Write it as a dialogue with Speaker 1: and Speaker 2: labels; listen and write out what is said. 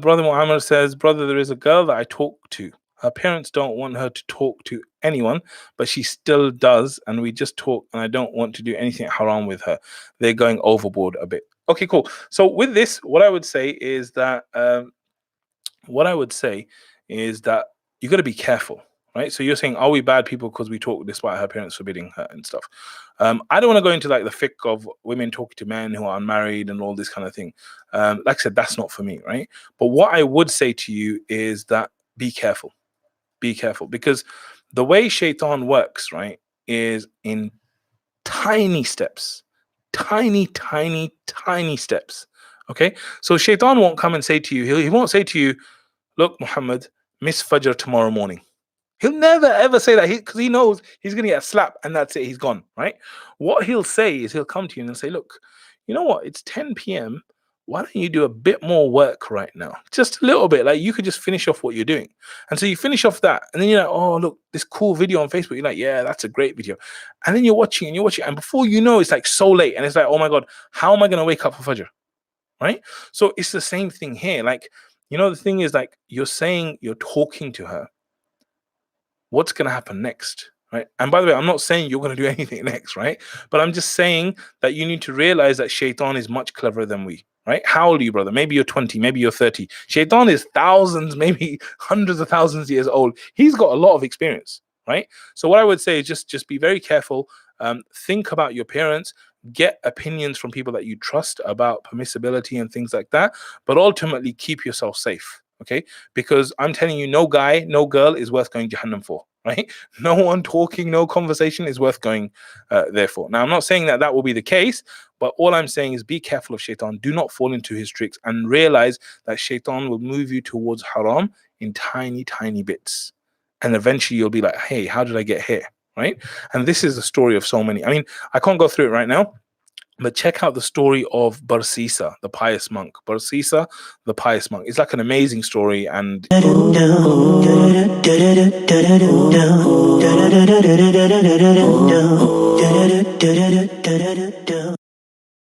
Speaker 1: Brother Muhammad says, brother, there is a girl that I talk to. Her parents don't want her to talk to anyone, but she still does, and we just talk, and I don't want to do anything haram with her. They're going overboard a bit. Okay, cool. So with this, what I would say is that you got to be careful, right? So you're saying, are we bad people because we talk despite her parents forbidding her and stuff? I don't want to go into like the fiqh of women talking to men who are unmarried and all this kind of thing. Like I said, that's not for me, right? But what I would say to you is that be careful. Be careful, because the way shaitan works, right, is in tiny steps, tiny steps. Okay, so shaitan won't come and say to you, he won't say to you, look, Muhammad, miss Fajr tomorrow morning. He'll never ever say that, because he knows he's going to get a slap and that's it, he's gone, right? What he'll say is he'll come to you and say, look, you know what, it's 10 p.m. Why don't you do a bit more work right now? Just a little bit. Like, you could just finish off what you're doing. And so you finish off that. And then you're like, oh, look, this cool video on Facebook. You're like, yeah, that's a great video. And then you're watching and you're watching. And before you know, it's like so late. And it's like, oh my God, how am I going to wake up for Fajr? Right? So it's the same thing here. Like, you know, the thing is, like, you're saying, you're talking to her. What's going to happen next? Right? And by the way, I'm not saying you're going to do anything next, right? But I'm just saying that you need to realize that shaitan is much cleverer than we. Right? How old are you, brother? Maybe you're 20, maybe you're 30. Shaitan is thousands, maybe hundreds of thousands of years old. He's got a lot of experience, right? So what I would say is just be very careful. Think about your parents. Get opinions from people that you trust about permissibility and things like that. But ultimately, keep yourself safe, okay? Because I'm telling you, no guy, no girl is worth going Jahannam for. Right? No one talking, no conversation is worth going there for. Now, I'm not saying that that will be the case, but all I'm saying is be careful of shaitan. Do not fall into his tricks, and realize that shaitan will move you towards haram in tiny bits. And eventually you'll be like, hey, how did I get here? Right? And this is the story of so many. I mean, I can't go through it right now, but check out the story of Barsisa, the pious monk. Barsisa, the pious monk. It's like an amazing story. And